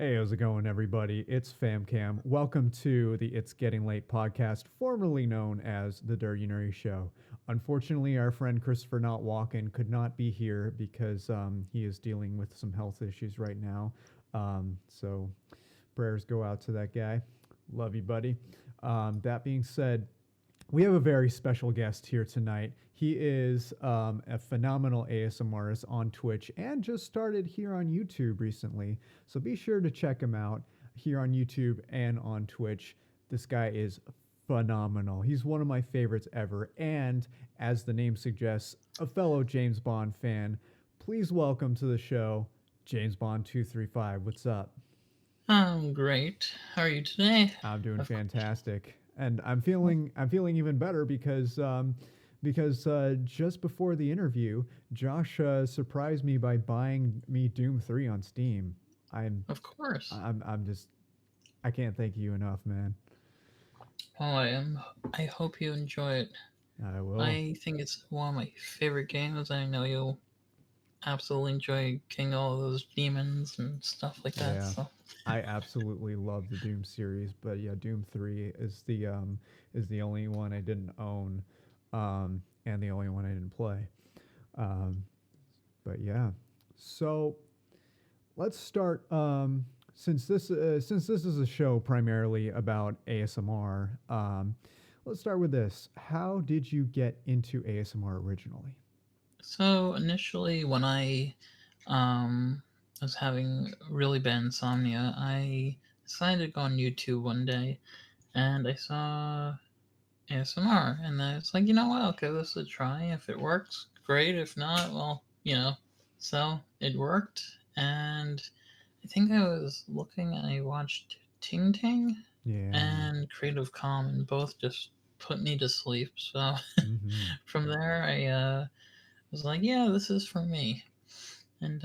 Hey, how's it going, everybody? It's FamKam. Welcome to the It's Getting Late podcast, formerly known as The Dirty Nerdy Show. Unfortunately, our friend Christopher Not Walken could not be here because he is dealing with some health issues right now. So prayers go out to that guy. Love you, buddy. That being said, we have a very special guest here tonight. He is a phenomenal ASMR artist on Twitch and just started here on YouTube recently. So be sure to check him out here on YouTube and on Twitch. This guy is phenomenal. He's one of my favorites ever. And as the name suggests, a fellow James Bond fan. Please welcome to the show, JamesBond235. What's up? I'm great. How are you today? I'm doing Of course. fantastic, and I'm feeling even better because just before the interview, Josh surprised me by buying me Doom 3 on Steam. I'm Of course. I'm just I can't thank you enough, man. Well, I am. I hope you enjoy it. I will. I think it's one of my favorite games. I know you'll absolutely enjoy killing all those demons and stuff like that. Yeah, So, I absolutely love the Doom series, but yeah, Doom 3 is the only one I didn't own, and the only one I didn't play. Um, but yeah, so let's start. Since this is a show primarily about ASMR, let's start with this. How did you get into ASMR originally? so initially, when I um was having really bad insomnia, I decided to go on YouTube one day, and I saw ASMR, and I was like, you know what? I'll give this a try. If it works, great. If not, well, So it worked, and I think I was looking. I watched Ting Ting Yeah. and Creative Calm, and both just put me to sleep. So Mm-hmm. from there, I was like, yeah, this is for me, and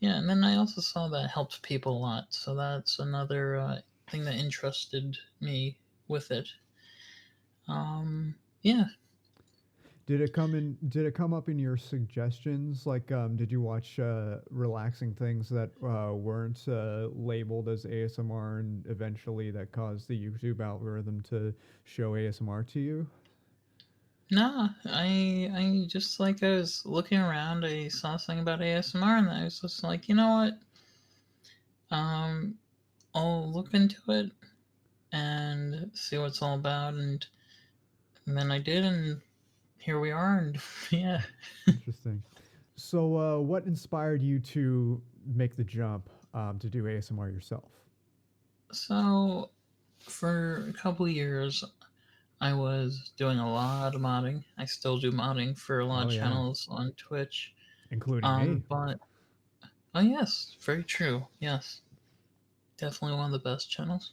yeah, and then I also saw that it helped people a lot. So that's another thing that interested me with it. Yeah. Did it come up in your suggestions? Like, did you watch relaxing things that weren't labeled as ASMR, and eventually that caused the YouTube algorithm to show ASMR to you? No, I just like I was looking around, I saw something about ASMR, and I was just like, you know what? Um, I'll look into it and see what it's all about, and then I did, and here we are, and yeah. Interesting. So, what inspired you to make the jump to do ASMR yourself? So for a couple of years, I was doing a lot of modding. I still do modding for a lot Oh of yeah, channels on Twitch. including me. But oh yes, very true. Yes, definitely one of the best channels.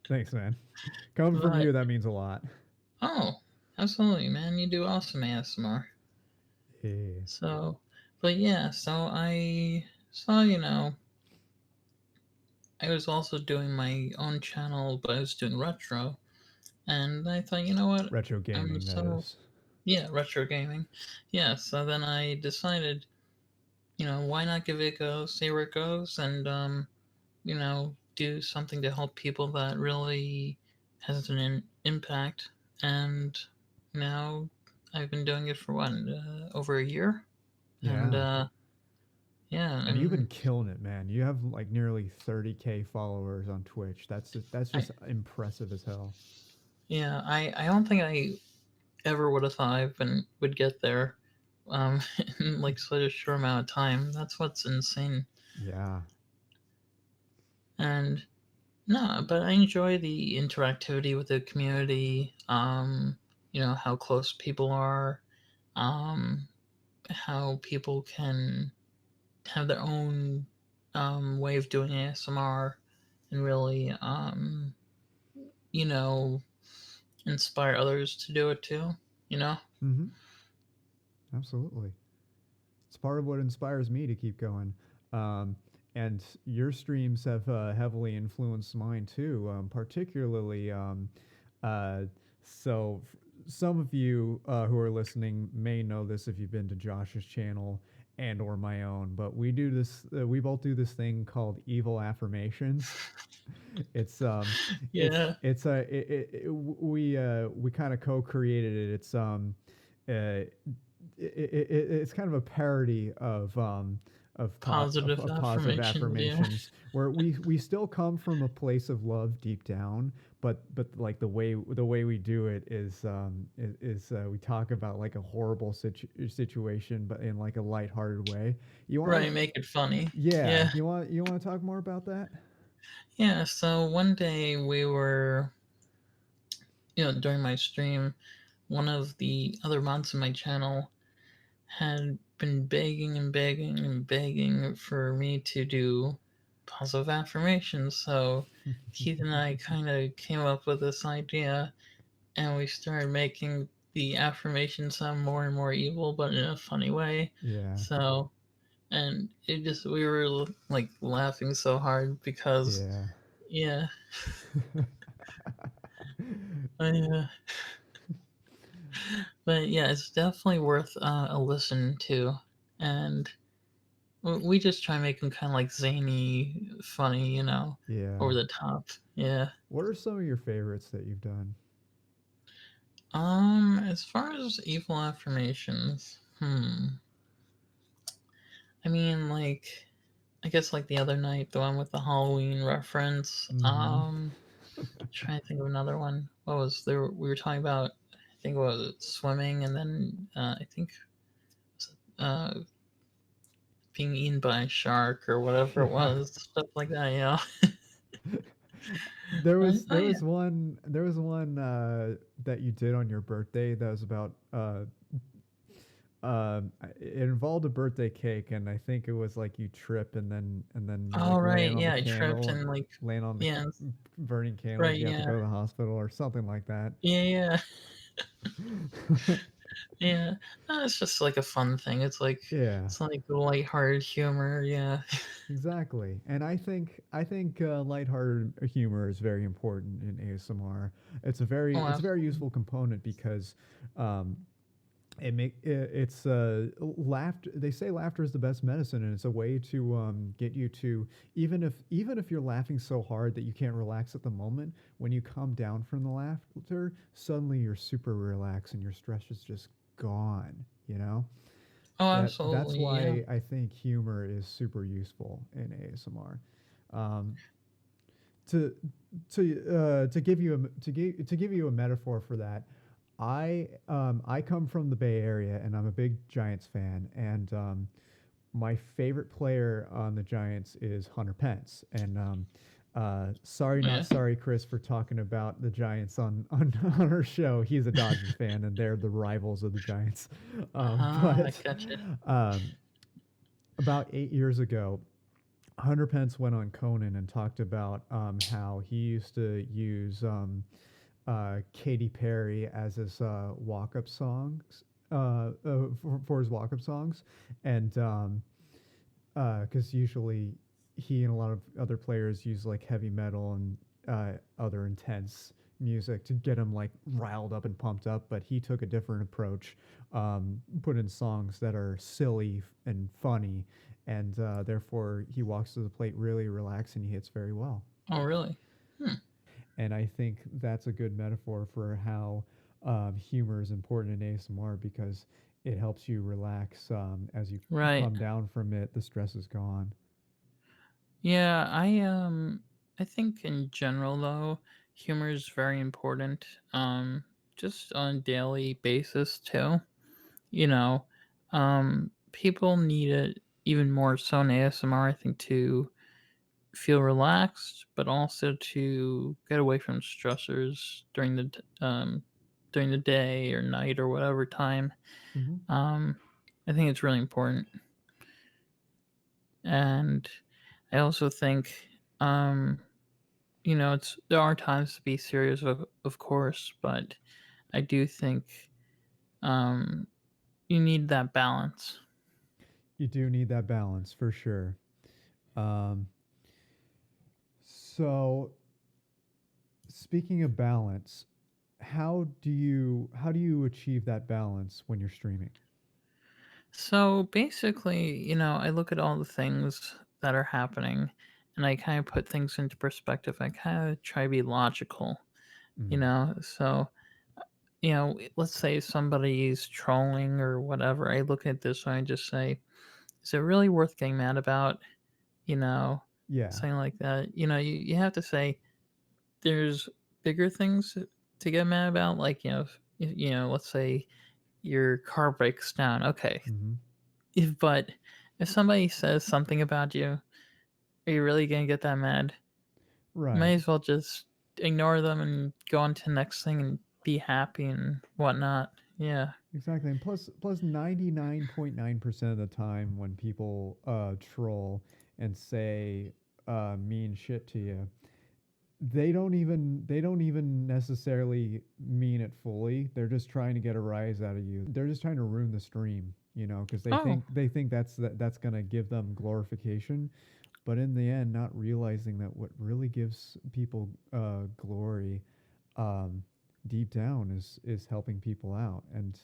Thanks, man. Coming from But you, that means a lot. oh, absolutely, man. You do awesome ASMR. Yeah. So, but yeah, so I saw, I was also doing my own channel, but I was doing retro. And I thought, you know what? Retro I'm gaming, that so, is. yeah, retro gaming. Yeah, so then I decided, why not give it a go, see where it goes, and, do something to help people that really has an impact. And now I've been doing it for what, over a year? And Yeah. yeah, And you've been and killing it, man. You have like nearly 30K followers on Twitch. That's I just impressive as hell. yeah, I don't think I ever would have thought would get there, in like such a short amount of time. That's what's insane. Yeah. And no, but I enjoy the interactivity with the community. How close people are. Um, how people can have their own way of doing ASMR and really, you know, inspire others to do it too. You know. Mm-hmm. Absolutely. It's part of what inspires me to keep going. Um, and your streams have heavily influenced mine too, particularly. Uh, some of you who are listening may know this if you've been to Josh's channel, and or my own, but we do this. We both do this thing called evil affirmations. It's Yeah, it's a we kind of co-created it. Uh, it's kind of a parody positive of positive affirmations. Yeah, affirmations where we still come from a place of love deep down, but like the way we do it is we talk about like a horrible situation but in like a lighthearted way. You want right. Make it funny. Yeah, Yeah, you want to talk more about that? yeah. So one day we were, during my stream, one of the other mods in my channel had been begging and begging and begging for me to do positive affirmations. So Keith and I kind of came up with this idea, and we started making the affirmation sound more and more evil, but in a funny way. Yeah, So, and it just, we were like laughing so hard because, yeah. yeah, I, but yeah, it's definitely worth a listen to. And we just try and make them kind of like zany, funny, Yeah. over the top. Yeah. What are some of your favorites that you've done? As far as evil affirmations, I mean, like, I guess like the other night, the one with the Halloween reference. Mm-hmm. Trying to think of another one. What was there? We were talking about. I think it was swimming, and then I think uh, being eaten by a shark or whatever it Yeah. was, stuff like that. Yeah. I There was one that you did on your birthday that was about it involved a birthday cake, and I think it was like you trip and then you like Oh right, land on the yeah, I tripped candle and and like, land on the yeah, burning candles. right, You have to yeah, go to the hospital or something like that. yeah, yeah, yeah. It's just like a fun thing. Yeah. It's like lighthearted humor. Yeah. Exactly, and I think lighthearted humor is very important in ASMR. Oh, It's a very absolutely. useful component because um, it's laughter. They say laughter is the best medicine, and it's a way to get you to even if you're laughing so hard that you can't relax at the moment. When you come down from the laughter, suddenly you're super relaxed and your stress is just gone. You know Oh, that's absolutely. Yeah. why I think humor is super useful in ASMR. Um, to to give you to give you a metaphor for that, I come from the Bay Area and I'm a big Giants fan, and my favorite player on the Giants is Hunter Pence. And sorry, Oh, not yeah. sorry, Chris, for talking about the Giants on our show. He's a Dodgers fan, and they're the rivals of the Giants. Ah, But gotcha. um, about 8 years ago, Hunter Pence went on Conan and talked about how he used to use Katy Perry as his walk-up songs for his walk-up songs, and because usually he and a lot of other players use like heavy metal and other intense music to get him like riled up and pumped up, but he took a different approach, put in songs that are silly and funny, and therefore he walks to the plate really relaxed and he hits very well. Oh, really? Hmm. And I think that's a good metaphor for how humor is important in ASMR because it helps you relax as you Right. come down from it. The stress is gone. Yeah. I think in general though, humor is very important. Just on a daily basis too. You know, people need it even more so in ASMR. I think to feel relaxed, but also to get away from stressors during the day or night or whatever time. Hmm. Um, I think it's really important, and I also think, um, it's there are times to be serious, of course, but I do think um, you need that balance. You do need that balance for sure. Um, so speaking of balance, how do you achieve that balance when you're streaming? So basically, I look at all the things that are happening and I kind of put things into perspective. I kind of try to be logical, Mm. So, let's say somebody's trolling or whatever. I look at this and I just say, is it really worth getting mad about? You know, Yeah. Something like that. You have to say there's bigger things to get mad about. Like, let's say your car breaks down. Okay. Hmm. But if somebody says something about you, are you really gonna get that mad? You might Right. as well just ignore them and go on to the next thing and be happy and whatnot. Yeah. Exactly. And plus 99.9% of the time when people troll and say mean shit to you, they don't even necessarily mean it fully. They're just trying to get a rise out of you. They're just trying to ruin the stream, because they Oh, think they think that's going to give them glorification, but in the end not realizing that what really gives people glory, um, deep down, is helping people out, and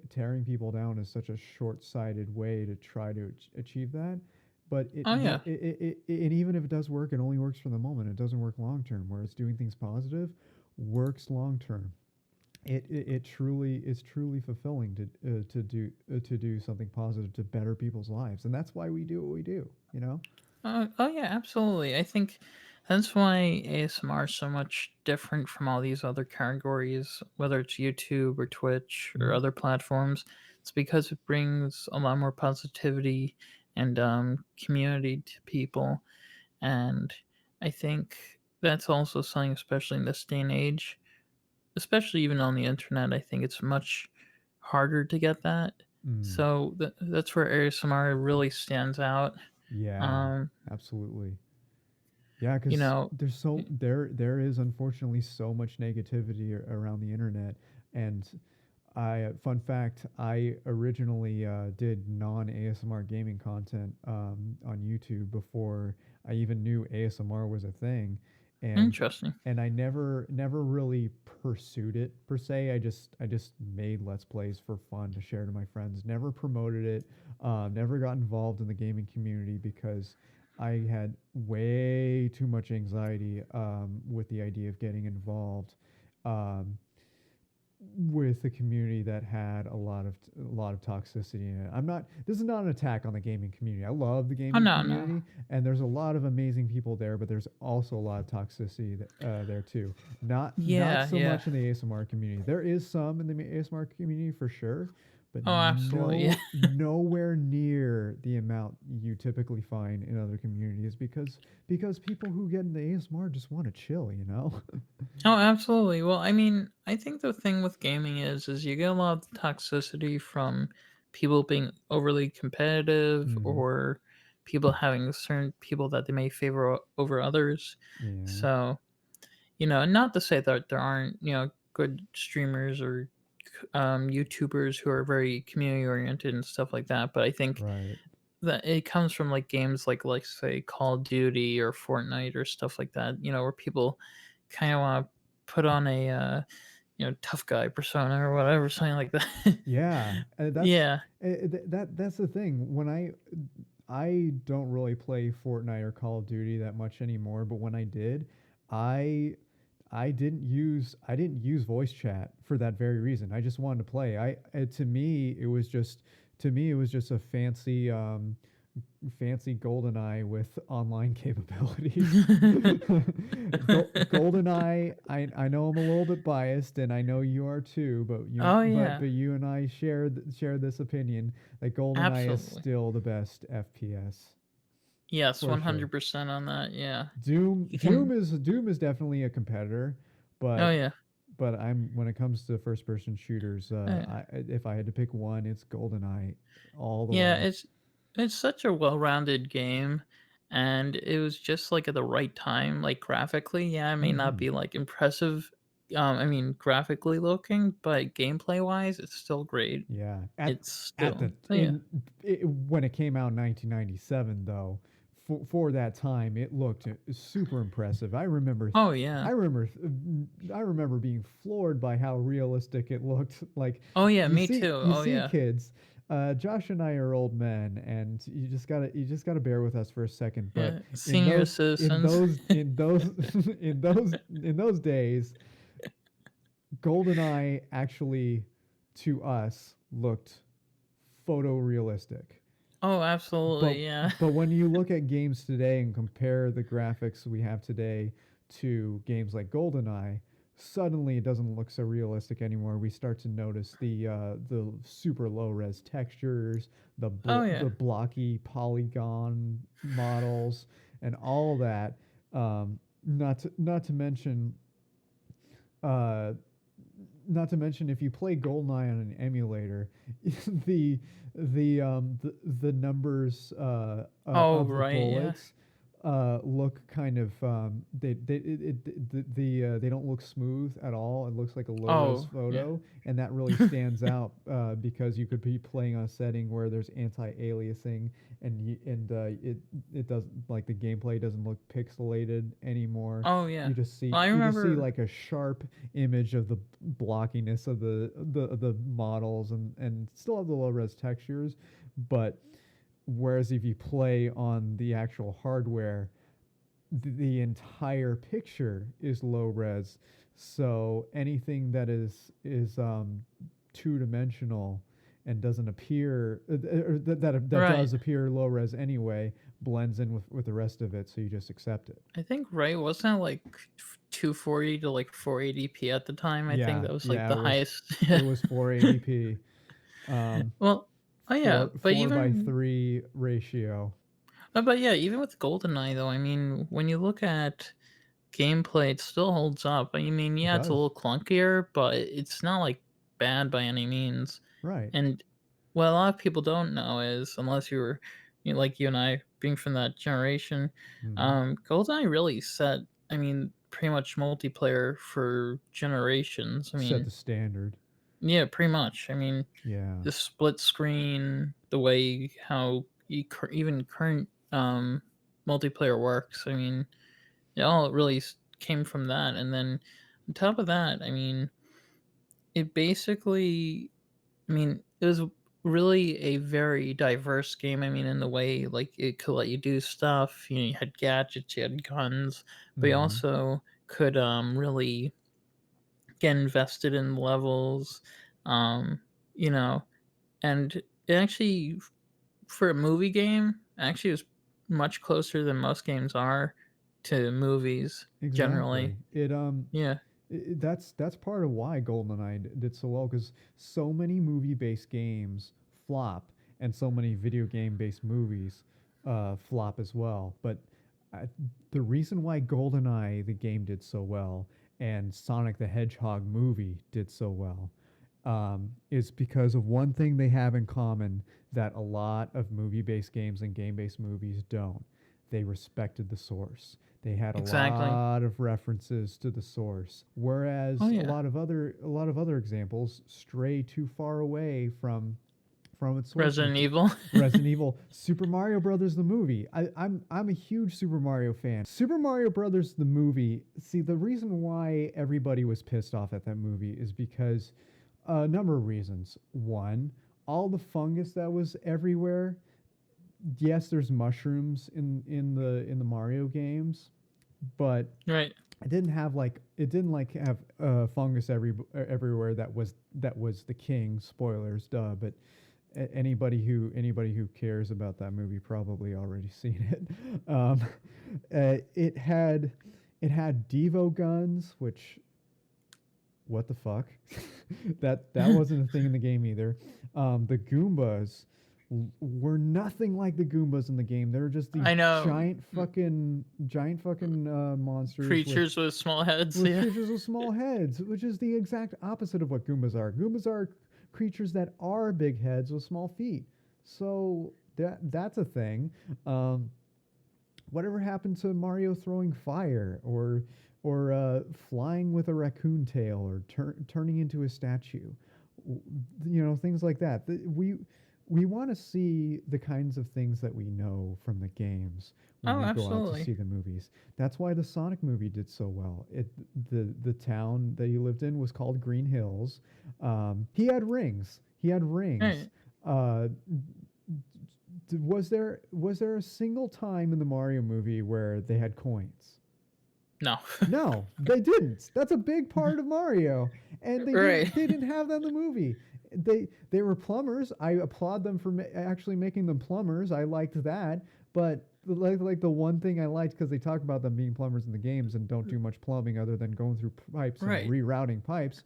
tearing people down is such a short-sighted way to try to achieve that. But oh yeah. and even if it does work, it only works for the moment. It doesn't work long term. Whereas doing things positive works long term. It truly is truly fulfilling to do something positive to better people's lives, and that's why we do what we do. You know. Oh yeah, absolutely. I think that's why ASMR is so much different from all these other categories, whether it's YouTube or Twitch or Hmm. other platforms. It's because it brings a lot more positivity and community to people. And I think that's also something, especially in this day and age, especially even on the internet, I think it's much harder to get that. Mm. So that's where ASMR really stands out. Yeah. Um, Absolutely. Yeah, you because know, there is unfortunately so much negativity around the internet, and I fun fact, I originally did non ASMR gaming content on YouTube before I even knew ASMR was a thing, and Interesting. I never really pursued it per se. I just made let's plays for fun to share to my friends. Never promoted it. Never got involved in the gaming community because I had way too much anxiety with the idea of getting involved. Um, with a community that had a lot of toxicity in it. I'm not. This is not an attack on the gaming community. I love the Oh gaming no, no. community, and there's a lot of amazing people there. But there's also a lot of toxicity there too. Not Yeah, so yeah. much in the ASMR community. There is some in the ASMR community for sure, but Oh, absolutely. Yeah. nowhere near the amount you typically find in other communities because people who get into ASMR just want to chill. You know. Oh, absolutely. Well, I mean, I think the thing with gaming is you get a lot of toxicity from people being overly competitive Hmm. or people having certain people that they may favor over others. Yeah. So, not to say that there aren't, good streamers or YouTubers who are very community oriented and stuff like that, but I think Right. that it comes from like games like say Call of Duty or Fortnite or stuff like that, where people kind of want to put on a tough guy persona or whatever, something like that. Yeah, Yeah. that's the thing. When I don't really play Fortnite or Call of Duty that much anymore, but when I did, I I didn't use voice chat for that very reason. I just wanted to play. To me it was just a fancy GoldenEye with online capabilities. GoldenEye, I know I'm a little bit biased, and I know you are too. Oh yeah, But you and I share this opinion that GoldenEye is absolutely. still the best FPS Yes, for sure. 100% on that. Yeah, Doom you Doom can. is Doom is definitely a competitor, Oh but yeah. I'm when it comes to first person shooters, Yeah. if I had to pick one, it's GoldenEye all the Yeah, way. it's such a well-rounded game, and it was just like at the right time, like graphically. Yeah, it may not Hmm. be like impressive. I mean, graphically looking, but gameplay wise, it's still great. Yeah, It's at still, the yeah. in it, when it came out in 1997, though, for that time, it looked super impressive. Oh yeah. I remember, I remember being floored by how realistic it looked. Like Oh yeah, me too. you Oh see yeah. kids. Josh and I are old men, and you just gotta bear with us for a second. But Yeah. Senior citizens. in those days, GoldenEye actually, to us, looked photorealistic. Oh, But absolutely, yeah. when you look at games today and compare the graphics we have today to games like GoldenEye, suddenly it doesn't look so realistic anymore. We start to notice the super low res textures, Oh yeah. the blocky polygon models, and all that. Not to mention uh, not to mention if you play GoldenEye on an emulator, the the numbers Oh of the right, yeah. bullets look kind of they don't look smooth at all. It looks like a low res Oh yeah. photo, and that really stands out because you could be playing on a setting where there's anti-aliasing, it doesn't, like, the gameplay doesn't look pixelated anymore. Oh yeah. Well, I You just see remember. like a sharp image of the blockiness of the models, and still have the low res textures, but whereas if you play on the actual hardware, the entire picture is low res. So anything that is two dimensional and doesn't appear that Right. does appear low res anyway blends in with the rest of it. So you just accept it. I think right wasn't it like 240 to like 480p at the time? I think Yeah, that was like yeah, the highest. it was 480p, um, Well, oh yeah, but four by even three ratio. but yeah, even with GoldenEye though, I mean, when you look at gameplay, it still holds up. I mean, It yeah, it's a does. little clunkier, but it's not like bad by any means. Right. And what a lot of people don't know is, unless you were, like you and I, being from that generation, Hmm. GoldenEye really set, I mean, pretty much multiplayer for generations. I Set mean, the standard. yeah, pretty much. I mean, Yeah. the split screen, the way how even current multiplayer works. I mean, it all really came from that. And then on top of that, I mean, it basically, I mean, it was really a very diverse game. I mean, in the way like it could let you do stuff. You had gadgets, you had guns, but you Hmm. also could really get invested in levels. Um, you know, and it actually, for a movie game, actually was much closer than most games are to movies Exactly. generally. Yeah. That's part of why GoldenEye did so well, because so many movie-based games flop, and so many video game-based movies flop as well. But uh, the reason why GoldenEye the game did so well and Sonic the Hedgehog movie did so well is because of one thing they have in common that a lot of movie-based games and game-based movies don't. They respected the source. They had a Exactly. lot of references to the source, Oh whereas yeah. a lot of other examples stray too far away from its source Resident material. Evil. Resident Evil, Super Mario Brothers the movie. I'm a huge Super Mario fan. Super Mario Brothers the movie. See, the reason why everybody was pissed off at that movie is because a number of reasons. One, all the fungus that was everywhere. Yes, there's mushrooms in the Mario games, but Right. it didn't like have fungus everywhere that was the king. Spoilers, duh. But anybody who cares about that movie probably already seen it. It had Devo guns, which, what the fuck? That wasn't a thing in the game either. The Goombas were nothing like the Goombas in the game. They were just these I know. giant fucking monsters Creatures with small heads. with Yeah. creatures with small heads, which is the exact opposite of what Goombas are. Goombas are creatures that are big heads with small feet. So that's a thing. Um, Whatever happened to Mario throwing fire, or flying with a raccoon tail, or turning into a statue? You know, things like that. we want to see the kinds of things that we know from the games when Oh, we go out to absolutely. see the movies. That's why the Sonic movie did so well. The town that he lived in was called Green Hills. He had rings. He had rings. Right. Uh, was there a single time in the Mario movie where they had coins? No. No, they didn't. That's a big part of Mario, and they Right. didn't. They didn't have that in the movie. They were plumbers. I applaud them for actually making them plumbers. I liked that, but like the one thing I liked because they talk about them being plumbers in the games and don't do much plumbing other than going through pipes and Right. rerouting pipes.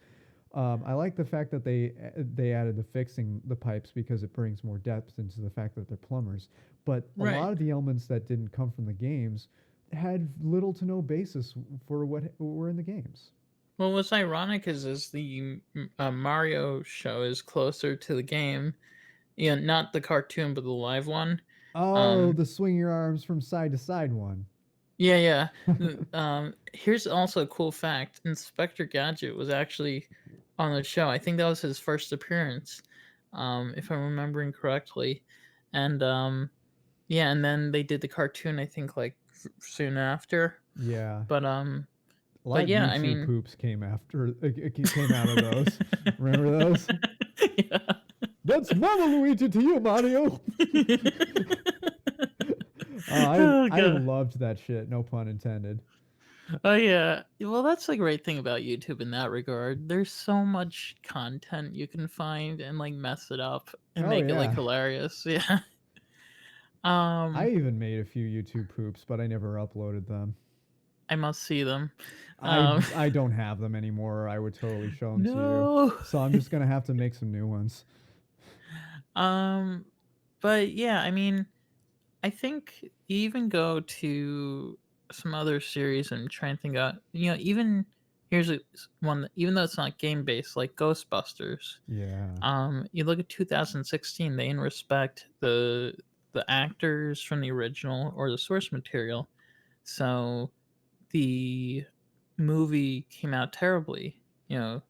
I like the fact that they added the fixing the pipes because it brings more depth into the fact that they're plumbers. But a Right. lot of the elements that didn't come from the games had little to no basis for what were in the games. Well, what's ironic is the Mario show is closer to the game, not the cartoon, but the live one. Oh, Um, the swing your arms from side to side one. yeah, yeah. Here's also a cool fact: Inspector Gadget was actually on the show. I think that was his first appearance, if I'm remembering correctly. And yeah, and then they did the cartoon. I think like soon after. Yeah, But a lot but of yeah, I YouTube mean, poops came after it came out of those. Remember those? yeah. That's Mama Luigi to you, Mario. Oh I god. loved that shit. No pun intended. Oh yeah. Well, that's the great thing about YouTube in that regard. There's so much content you can find and like mess it up and Oh make it like yeah. hilarious. Yeah. I Um, even made a few YouTube poops, but I never uploaded them. I must see them. I Um, I don't have them anymore. I would totally show them to you. no. So I'm just gonna have to make some new ones. um, but yeah, I mean, I think you even go to some other series and try and think out, even here's one that, even though it's not game based, like Ghostbusters. Yeah. You look at 2016, they didn't respect the actors from the original or the source material, so the movie came out terribly. You know,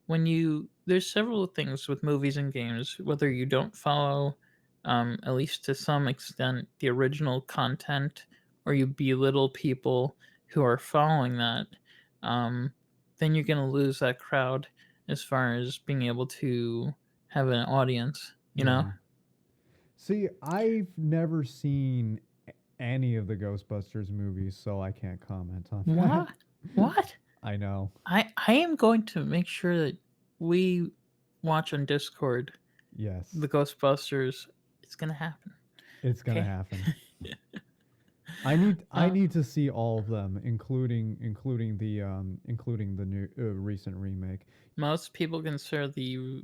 when you there's several things with movies and games, whether you don't follow, at least to some extent, the original content, or you belittle people who are following that, um, then you're gonna lose that crowd as far as being able to have an audience. You know Yeah. See, I've never seen any of the Ghostbusters movies, so I can't comment on that. what? What? I know. I am going to make sure that we watch on Discord Yes. the Ghostbusters. It's gonna happen. It's gonna Okay. happen. I uh, need to see all of them, including the new recent remake. Most people consider the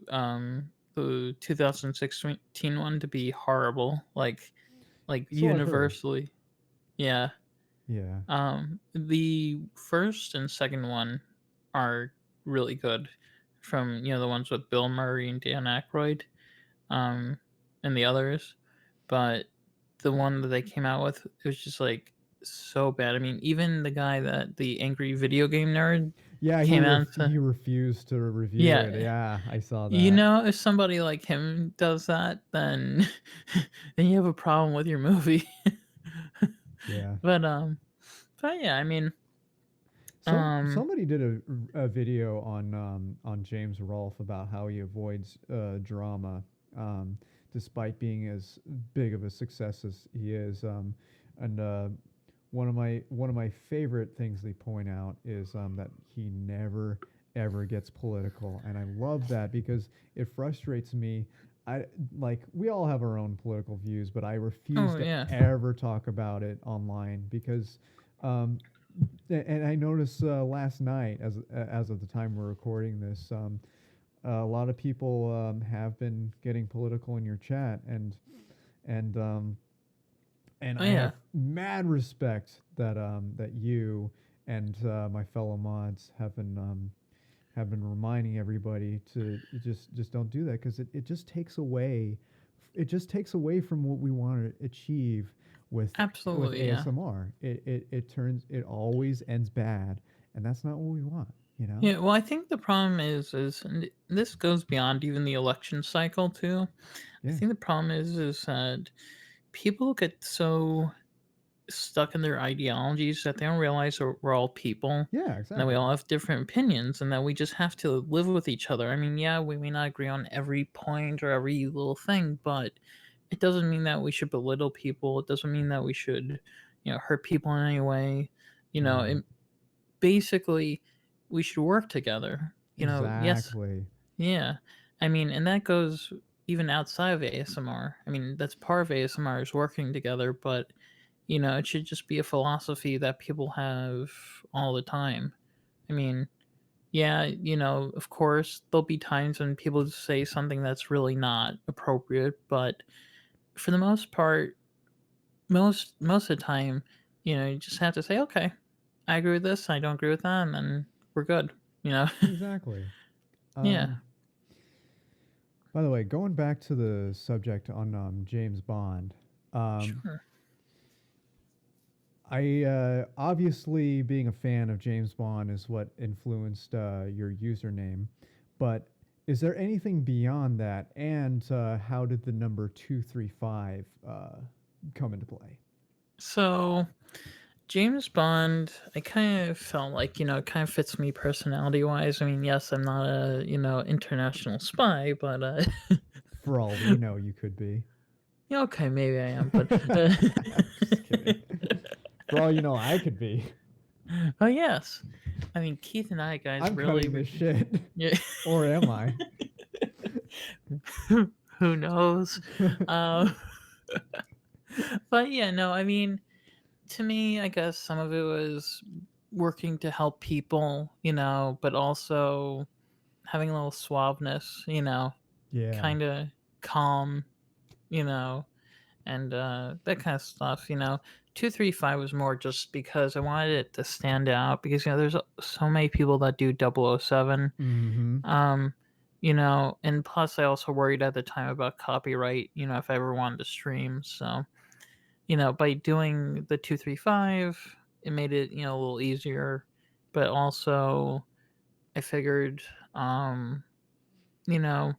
2016 one to be horrible, like So I've heard. universally. Yeah. Yeah. The first and second one are really good, from the ones with Bill Murray and Dan Aykroyd, um, and the others, but the one that they came out with, it was just like so bad. I mean, even the angry video game nerd Yeah, came out to, he refused to review it. yeah. Yeah, I saw that. If somebody like him does that, then then you have a problem with your movie. Yeah. but but yeah, I mean, um, Somebody did a video on James Rolfe about how he avoids drama, um, despite being as big of a success as he is. And one of my favorite things they point out is that he never ever gets political, and I love that because it frustrates me. I like we all have our own political views, but I refuse oh to yeah, ever talk about it online because um, and I noticed last night, as of the time we're recording this, a lot of people have been getting political in your chat, and oh I yeah, have mad respect that you and my fellow mods have been reminding everybody to just don't do that because it just takes away from what we want to achieve with absolutely, yeah. ASMR. It always ends bad, and that's not what we want. you know? Yeah, well, I think the problem is and this goes beyond even the election cycle too. I Yeah. think the problem is that people get so stuck in their ideologies that they don't realize we're all people and Yeah, that we exactly. all have different opinions and that we just have to live with each other. I mean, yeah, we may not agree on every point or every little thing, but it doesn't mean that we should belittle people. It doesn't mean that we should, hurt people in any way. Right. It basically we should work together. Yes, Exactly. yeah. I mean, and that goes even outside of ASMR. I mean, that's part of ASMR is working together, but it should just be a philosophy that people have all the time. I mean, yeah, of course, there'll be times when people say something that's really not appropriate, but for the most part, most of the time, you just have to say, okay, I agree with this, I don't agree with that, and then we're good. You know, Exactly. yeah, Um, by the way, going back to the subject on James Bond, um, sure. I obviously being a fan of James Bond is what influenced your username, but is there anything beyond that? And how did the number 235 come into play? So James Bond, I kind of felt like, it kind of fits me personality wise. I mean, yes, I'm not a, international spy, but, For all we know, you could be. yeah, okay, maybe I am, but, Just kidding. For all you know, I could be. oh, yes. I mean, Keith and I, guys, I'm really, cutting this shit. yeah. Or am I? Who knows? Um, but yeah, no, I mean, to me, I guess some of it was working to help people, but also having a little suaveness, Yeah. kind of calm, you know, and that kind of stuff. 235 was more just because I wanted it to stand out because there's so many people that do 007. Mm-hmm. Um, and plus I also worried at the time about copyright. If I ever wanted to stream, so by doing the 235, it made it a little easier, but also I figured you know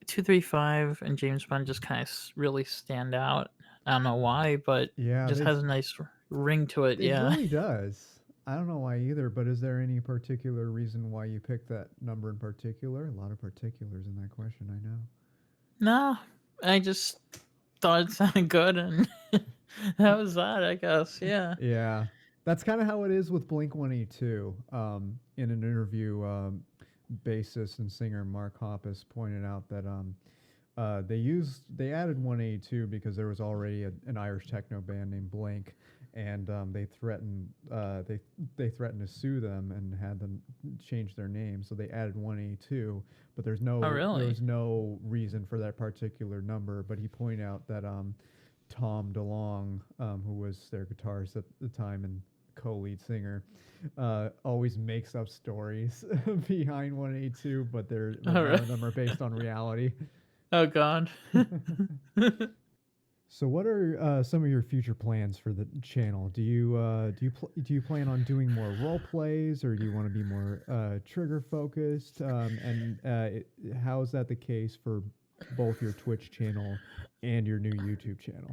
235 and James Bond just kind of really stand out. I don't know why, but Yeah, just has a nice ring to it. it Yeah. really does. I don't know why either, but is there any particular reason why you picked that number in particular? A lot of particulars in that question, I know. No, I just thought it sounded good, and that was that. I guess. Yeah. Yeah, that's kind of how it is with Blink 182. In an interview, bassist and singer Mark Hoppus pointed out that they added 182 because there was already an Irish techno band named Blink, and they threatened to sue them and had them change their name. So they added 182, but Oh, there really? was no reason for that particular number. But he pointed out that Tom DeLonge, who was their guitarist at the time and co-lead singer, always makes up stories behind 182, but Oh, none really? of them are based on reality. Oh, God. So, what are some of your future plans for the channel? Do you plan on doing more role plays, or do you want to be more trigger focused? How is that the case for both your Twitch channel and your new YouTube channel?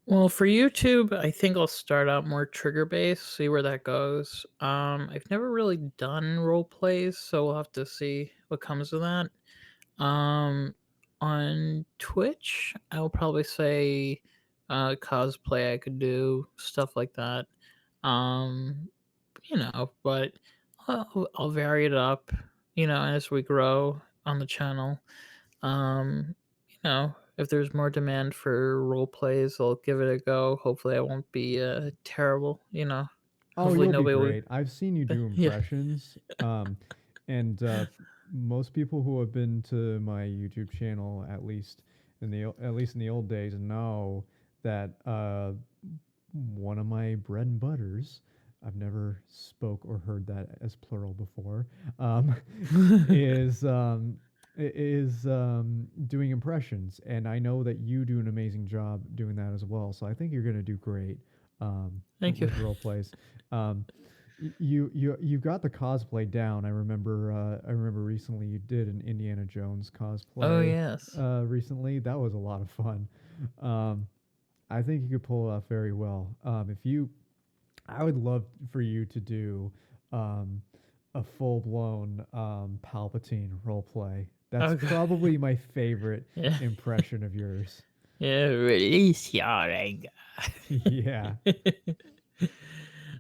Well, for YouTube, I think I'll start out more trigger based, see where that goes. I've never really done role plays, so we'll have to see what comes of that. Um, on Twitch, I'll probably say cosplay I could do, stuff like that. Um, but I'll vary it up, as we grow on the channel. If there's more demand for role plays, I'll give it a go. Hopefully, I won't be terrible. Oh, Hopefully, you'll be nobody will. great. I've seen you do Yeah. impressions, and most people who have been to my YouTube channel, at least in the old days, know that one of my bread and butters. I've never spoke or heard that as plural before. Um, is doing impressions, and I know that you do an amazing job doing that as well. So I think you're gonna do great Thank you. with role plays. Um, You got the cosplay down. I remember recently you did an Indiana Jones Oh cosplay. yes. Recently that was a lot of fun. Um, I think you could pull it off very well. If you, I would love for you to do um, a full blown Palpatine role play. That's Oh god. probably my favorite Yeah. impression of yours. Yeah. Release your anger. Yeah,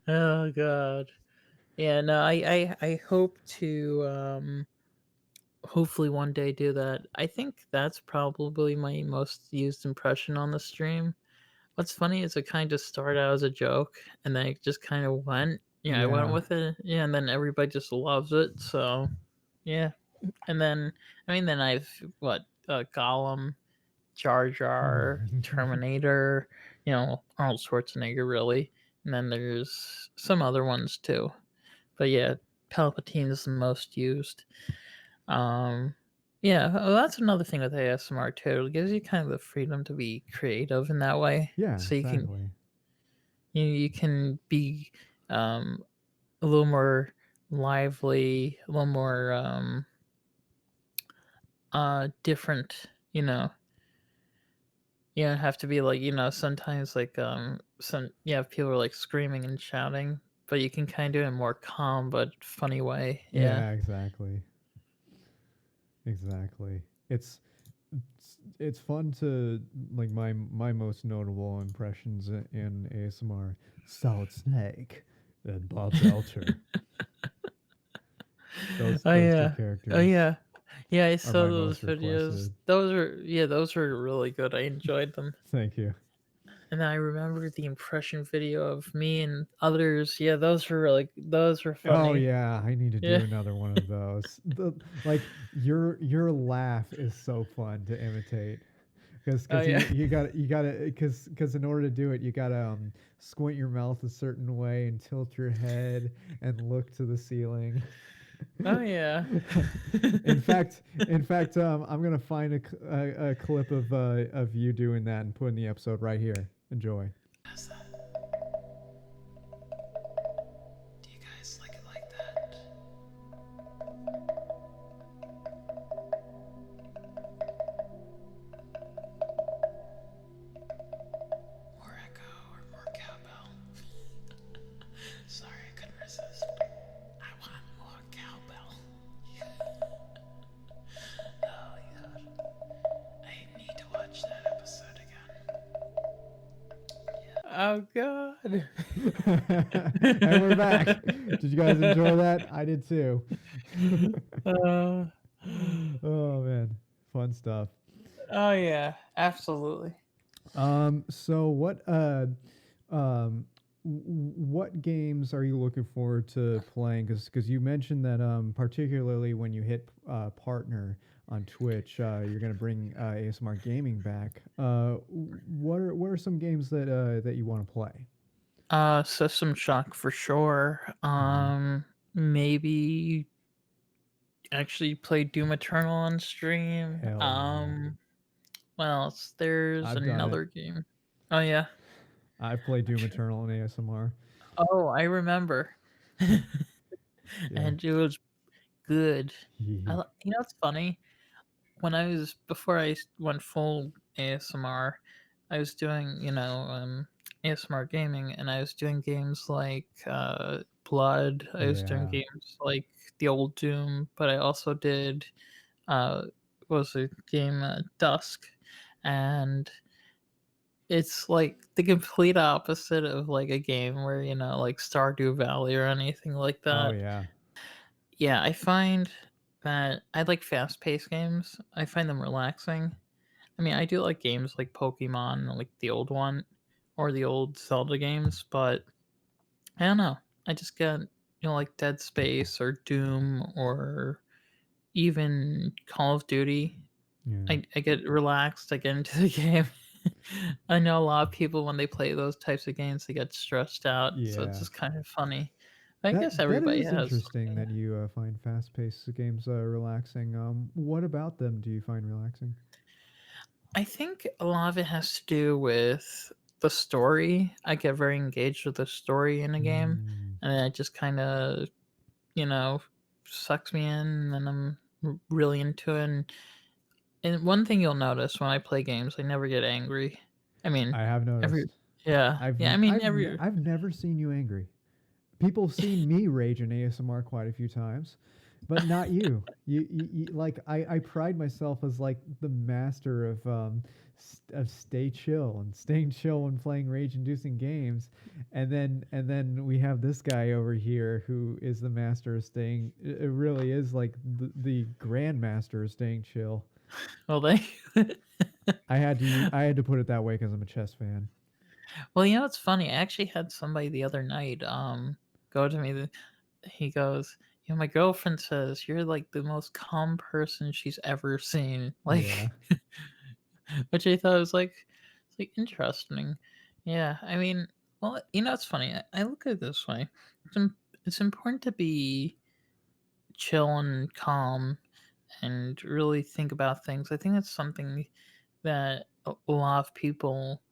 Oh god. Yeah. No. I hope to hopefully one day do that. I think that's probably my most used impression on the stream. What's funny is it kind of started out as a joke, and then it just kind of went. Yeah, I went yeah. with it. Yeah, and then everybody just loves it. So, yeah. And then, I mean, then I've what Gollum, Jar Jar, Terminator. Arnold Schwarzenegger, really. And then there's some other ones too. But yeah, Palpatine is the most used. Um, yeah, that's another thing with ASMR too. It gives you kind of the freedom to be creative in that way. Yeah, So exactly. you can be um, a little more lively, a little more different. You don't have to be like sometimes like people are like screaming and shouting, but you can kind of do it in a more calm but funny way. Yeah. Yeah, exactly. Exactly. It's fun to like my most notable impressions in ASMR. Solid Snake and Bob Belcher. Oh Those two yeah. Oh characters yeah. Yeah, I are saw my those most videos. requested. Those were really good. I enjoyed them. Thank you. And I remember the impression video of me and others. Yeah, those were Oh funny. yeah, I need to Yeah. do another one of those. Like your laugh is so fun to imitate. Oh Because yeah. you got to because in order to do it you got to squint your mouth a certain way and tilt your head and look to the ceiling. Oh yeah. In fact, I'm gonna find a clip of you doing that and put in the episode right here. Enjoy. How's that? Do you guys like it like that? More echo or more cowbell? Sorry, I couldn't resist. I want more cowbell. Oh god. I need to watch that episode again. Oh god. And we're back. Did you guys enjoy that? I did too. uh, Oh man, fun stuff. oh yeah, absolutely. So what games are you looking forward to playing? Because you mentioned that particularly when you hit partner on Twitch, you're gonna bring ASMR gaming back. What are some games that you want to play? System Shock for sure. Hmm. Maybe actually play Doom Eternal on stream. Hell yeah, What else? There's I've done it. another game. Oh yeah. I've played Doom Actually, Eternal in ASMR. oh, I remember. Yeah. And it was good. What's funny? When I was before went full ASMR, I was doing ASMR gaming, and I was doing games like Blood. I was doing Yeah. games like the old Doom, but I also did uh, what was the game Dusk, and it's like the complete opposite of like a game where like Stardew Valley or anything like Oh that. yeah. Yeah, I find that I like fast-paced games. I find them relaxing. I mean, I do like games like Pokemon, like the old one, or the old Zelda games, but I don't know. I just get, like Dead Space or Doom or even Call of Duty. Yeah. I get relaxed, I get into the game. I know a lot of people when they play those types of games, they get stressed out, so it's Yeah. just kind of funny. I guess That everybody is has. interesting that you find fast-paced games relaxing. What about them do you find relaxing? I think a lot of it has to do with the story. I get very engaged with the story in a game, Mm, and then it just kind of, you know, sucks me in, and then I'm really into it. And one thing you'll notice when I play games, I never get angry. I mean, I have every noticed. yeah. I mean, I've never seen you angry. People have seen me rage in ASMR quite a few times, but not you. You like I pride myself as like the master of stay chill and staying chill when playing rage-inducing games, and then we have this guy over here who is the master of staying. It really is like the grandmaster of staying chill. well, they I had to put it that way because I'm a chess fan. well, it's funny. I actually had somebody the other night go to me. He goes, my girlfriend says you're like the most calm person she's ever seen. Yeah. Like, which I thought was like, it's like interesting. Yeah, I mean, well, it's funny. I look at it this way. It's important to be chill and calm and really think about things. I think that's something that a lot of people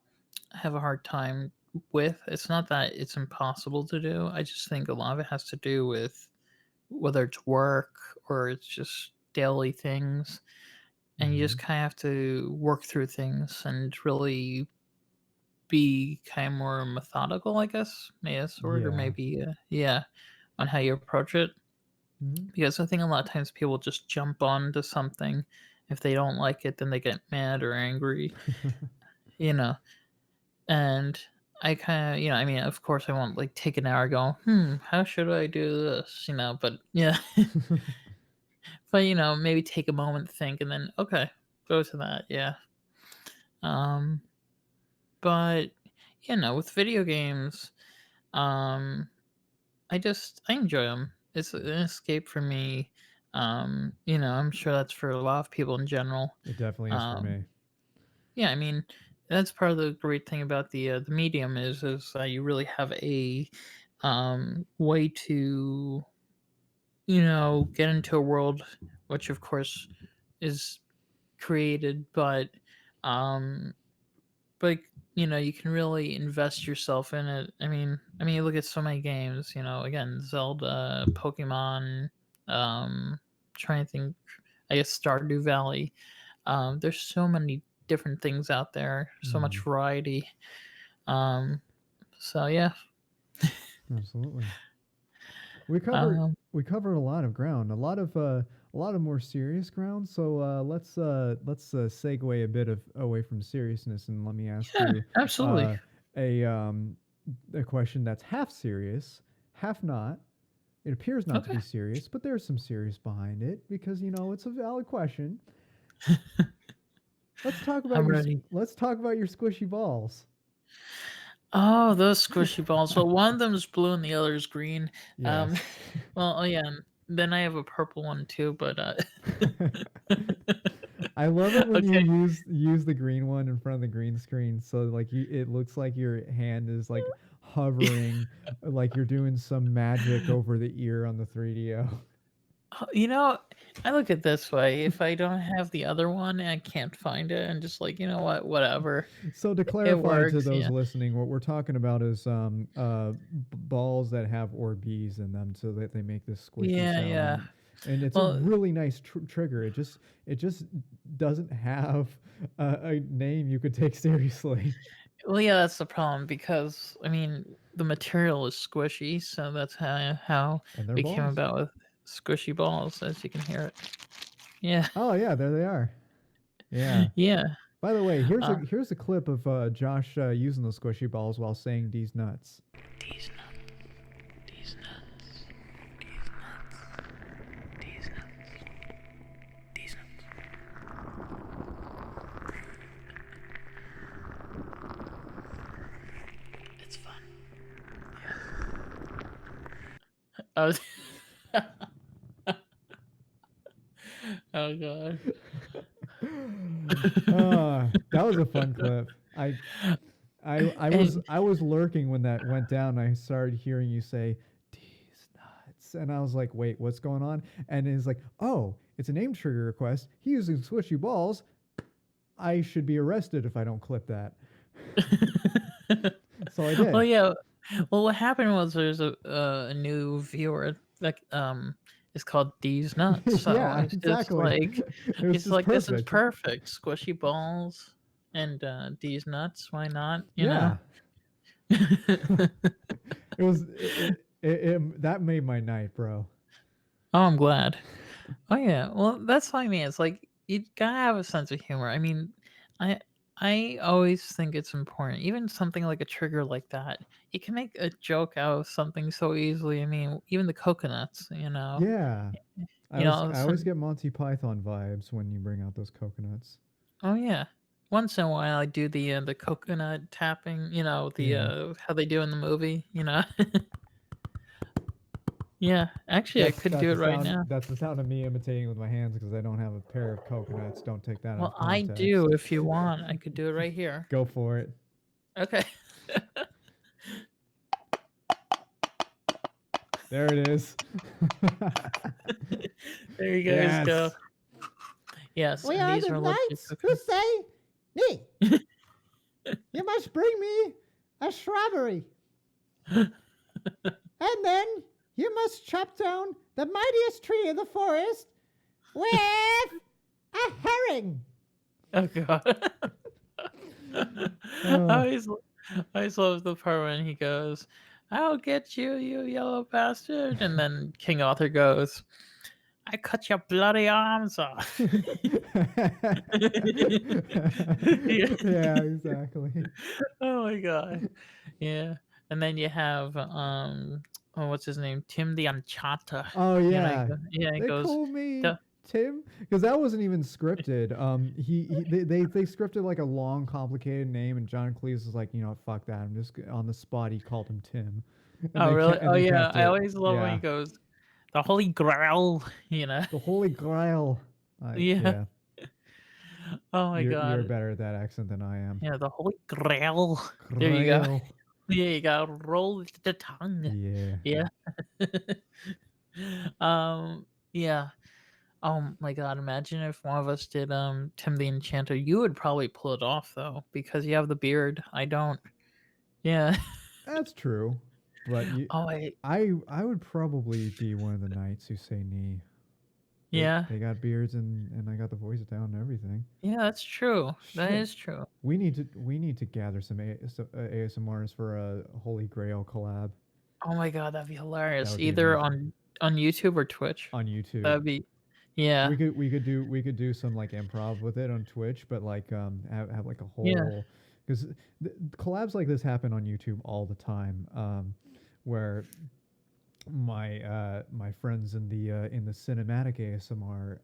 have a hard time with. It's not that it's impossible to do. I just think a lot of it has to do with whether it's work or it's just daily things. And you Hmm. just kind of have to work through things and really be kind of more methodical, I guess, maybe that's the word, or Yeah. maybe, yeah, on how you approach it. Hmm. Because I think a lot of times people just jump onto something. If they don't like it, then they get mad or angry, you know. And I kind of, I mean, of course, I won't like take an hour going, how should I do this, but yeah, but maybe take a moment to think and then, okay, go to that, yeah. Um, but with video games, um, I enjoy them. It's an escape for me. I'm sure that's for a lot of people in general. It definitely is for Um, me. yeah, I mean, that's part of the great thing about the medium is you really have a way to get into a world, which of course is created, um, but you can really invest yourself in it. I mean, you look at so many games. Again, Zelda, Pokemon. Trying to think. I guess Stardew Valley. There's so many different things out there. So much Mm, variety. Um, so yeah. absolutely. Um, We covered a lot of ground, a lot of more serious ground. So let's segue a bit of away from seriousness, and let me ask yeah, you absolutely. uh, a um, a question that's half serious, half not. It appears not to Okay. be serious, but there's some serious behind it because it's a valid question. I'm ready. Let's talk about your squishy balls. Oh, those squishy balls. Well, one of them is blue and the other is green. Um, Yes. well, oh yeah. Then I have a purple one too, but I love it when you okay. use the green one in front of the green screen, so like it looks like your hand is like hovering, like you're doing some magic over the ear on the 3DO. You know, I look at it this way. If I don't have the other one and I can't find it, and just like, what, whatever. So to It clarify to works. those Yeah. listening, what we're talking about is balls that have Orbeez in them, so that they make this squishy Yeah, sound, yeah. and it's a Well, really nice trigger. It just doesn't have a name you could take seriously. yeah, that's the problem because I mean the material is squishy, so that's how And they're we came balls. about with squishy balls, as you can hear it. Yeah, Oh yeah, there they are. Yeah. yeah. By the way, Uh, here's a clip of Josh using the squishy balls while saying "D's nuts." these nuts, these nuts, these nuts, these nuts, these nuts. It's fun. I was. Oh god. That was a fun clip. And I was lurking when that went down. I started hearing you say "D's nuts," and I was like, "Wait, what's going on?" And it's like, "Oh, it's a name trigger request. He's using squishy balls. I should be arrested if I don't clip that." So I well, did. yeah. Well, what happened was there's a new viewer that is called These Nuts. So Yeah, exactly. It was it's just like this is perfect. perfect. Squishy balls and these nuts. Why not? You know. Yeah. It was that made my night, bro. Oh, I'm glad. Oh yeah. Well, that's what I mean. It's like you gotta have a sense of humor. I mean, I I always think it's important. Even something like a trigger like that, you can make a joke out of something so easily. I mean, even the coconuts. Yeah. You know. I always get Monty Python vibes when you bring out those coconuts. Oh yeah. Once in a while, I do the coconut tapping. The Yeah. how they do in the movie. Yeah. Actually, I could do it right now. That's the sound of me imitating with my hands because I don't have a pair of coconuts. Don't take that out Well, of I context. do. If you want, I could do it right here. Go for it. Okay. There it is. There you guys go. Yes. Yes, We and are these the are legit knights who coconuts. say, "Nee, you must bring me a shrubbery, and then you must chop down the mightiest tree in the forest with a herring." Oh god. I always, I always love the part when he goes, "I'll get you, you yellow bastard," and then King Arthur goes, "I cut your bloody arms off." Yeah. Yeah, exactly. Oh my god. Yeah. And then you have oh, what's his name? Tim the Enchanter. Oh yeah, Yeah, he they goes, call me "The Tim because that wasn't even scripted. They scripted like a long, complicated name, and John Cleese was like, you know, what, fuck that. I'm just on the spot. He called him Tim, Oh, really? and Oh, they yeah, kept I it. always love when he Yeah, goes, 'The Holy Grail,'" the Holy Grail. Yeah. Yeah, Oh my you're god. better at that accent than I am. Yeah, the Holy Grail. There you go. Grail. Yeah, you gotta roll with the tongue. Yeah. Yeah. Yeah. Oh my god, imagine if one of us did, Tim the Enchanter. You would probably pull it off, though, because you have the beard. I don't. Yeah. That's true, but Oh, I I would probably be one of the knights who say knee. yeah. They got beards and I got the voice down and everything. Yeah, that's true. That Shit, is true. we need to gather some ASMRs for a Holy Grail collab. Oh my god, that'd be That hilarious. would be Either amazing on YouTube or Twitch. on YouTube. That'd be yeah. We could do some like improv with it on Twitch, but like have like a Yeah. whole because collabs like this happen on YouTube all the time. Where my friends in the cinematic ASMR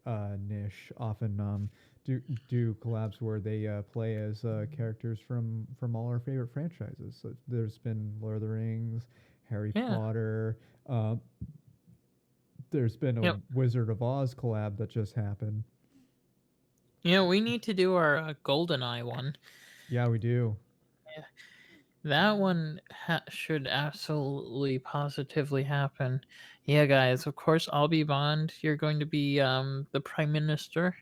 niche often do collabs where they play as characters from all our favorite franchises. So there's been Lord of the Rings, Harry Yeah. Potter. Uh, there's been a Yep. Wizard of Oz collab that just happened. We need to do our GoldenEye one. Yeah, we do. Yeah. That one should absolutely positively happen. Yeah, guys, of course I'll be Bond. You're going to be the Prime Minister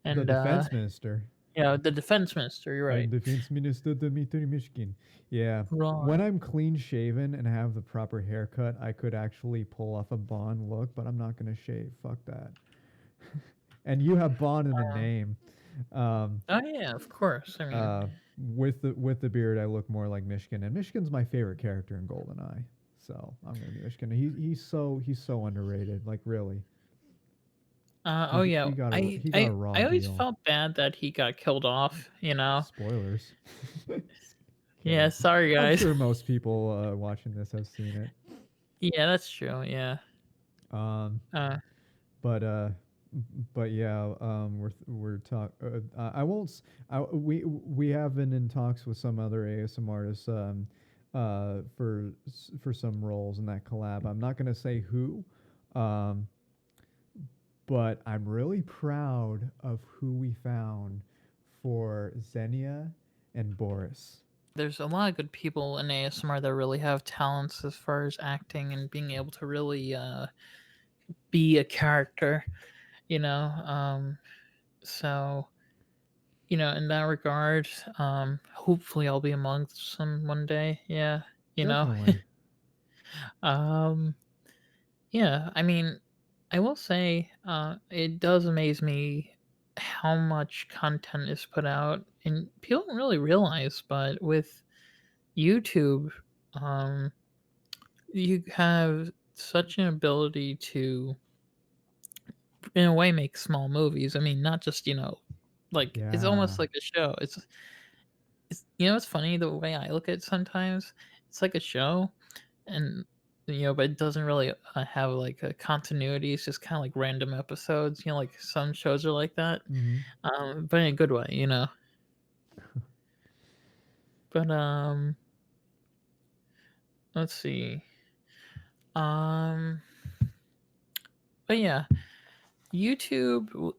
The and defense minister. yeah, the Defense Minister, you're I'm right. defense minister Dmitry Mishkin. Yeah. When Right. I'm clean shaven and have the proper haircut, I could actually pull off a Bond look, but I'm not going to shave. Fuck that. And you have Bond in the name. Um, Oh yeah, of course. I mean, with the beard, I look more like Mishkin, and Mishkin's my favorite character in GoldenEye. So I'm gonna be Mishkin. He's so underrated. Like really, oh yeah, he got a raw I always deal. felt bad that he got killed off. Spoilers. Yeah, Kidding. sorry I'm guys. sure most people watching this have seen it. Yeah, that's true. Yeah. Um, Uh, but yeah, we're talk. I won't. We have been in talks with some other ASM artists for some roles in that collab. I'm not gonna say who, um, but I'm really proud of who we found for Xenia and Boris. there's a lot of good people in ASMR that really have talents as far as acting and being able to really be a character. You know. So in that regard, hopefully I'll be amongst some one day. Yeah. you know? Definitely. um, yeah, I mean, I will say, it does amaze me how much content is put out, and people don't really realize, but with YouTube, um, you have such an ability to, in a way, make small movies. I mean, not just, like, it's almost Yeah. like a show. It's funny the way I look at it sometimes. It's like a show, and but it doesn't really have like a continuity. It's just kind of like random episodes. Like some shows are like that, Hmm. but in a good way. But let's see. Um, but yeah,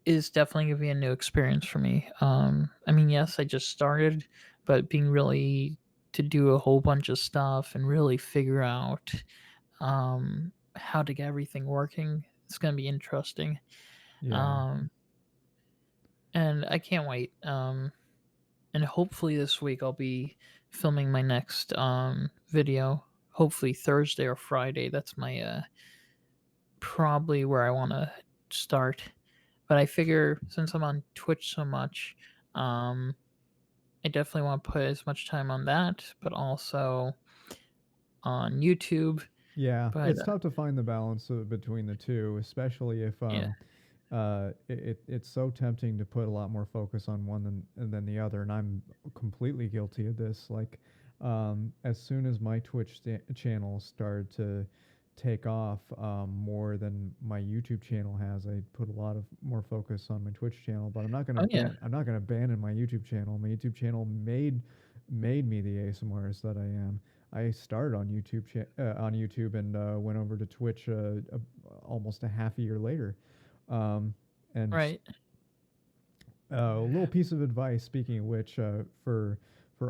is definitely gonna be a new experience for me. I mean, yes, I just started, but being really to do a whole bunch of stuff and really figure out how to get everything working. It's gonna be interesting. Yeah. Um, and I can't wait. And hopefully this week I'll be filming my next video. Hopefully Thursday or Friday. That's my probably where I want to start. But I figure since I'm on Twitch so much, um, I definitely want to put as much time on that, but also on YouTube. Yeah, But it's tough to find the balance between the two, especially if yeah, it's so tempting to put a lot more focus on one than the other, and I'm completely guilty of this. Like, as soon as my channel started to take off more than my YouTube channel has, I put a lot of more focus on my Twitch channel. But oh yeah, I'm not gonna abandon my YouTube channel. My YouTube channel made me the ASMRist that I am. I started on on YouTube and went over to Twitch almost a half a year later. Um, and right. a little piece of advice, speaking of which, for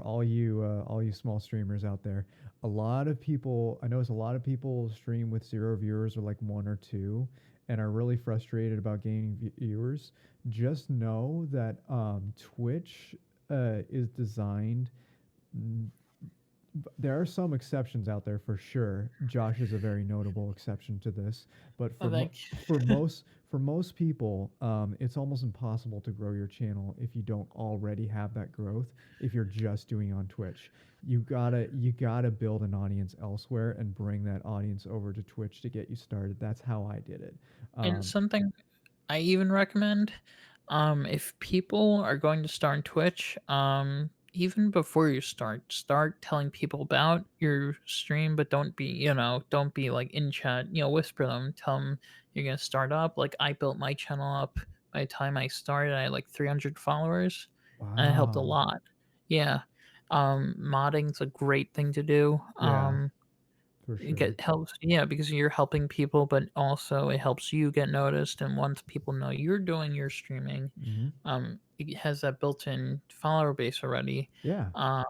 all you small streamers out there, a lot of people I notice a lot of people stream with zero viewers or like one or two, and are really frustrated about gaining viewers. Just know that Twitch is designed there are some exceptions out there for sure. Josh is a very notable exception to this, but Oh, thank for most people, it's almost impossible to grow your channel if you don't already have that growth. If you're just doing on Twitch, you gotta build an audience elsewhere and bring that audience over to Twitch to get you started. That's how I did it. And Um, something I even recommend, if people are going to start on Twitch, even before you start telling people about your stream, but don't be like in chat, whisper them, tell them you're gonna start up. Like I built my channel up. By the time I started, I had like 300 followers, and it helped a wow. lot. Yeah, modding's a great thing to do. Yeah, for It sure. helps, yeah, because you're helping people, but also it helps you get noticed. And once people know you're doing your streaming, Hmm. it has that built-in follower base already. Yeah. Um,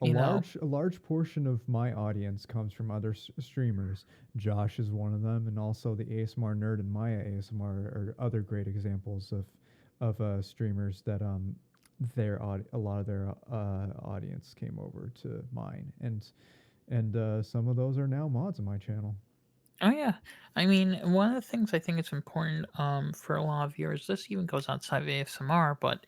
you know, A large portion of my audience comes from other streamers. Josh is one of them, and also the ASMR nerd and Maya ASMR are other great examples of streamers that a lot of their audience came over to mine, and some of those are now mods on my channel. oh yeah, I mean, one of the things I think it's important for a lot of viewers. This even goes outside of ASMR, but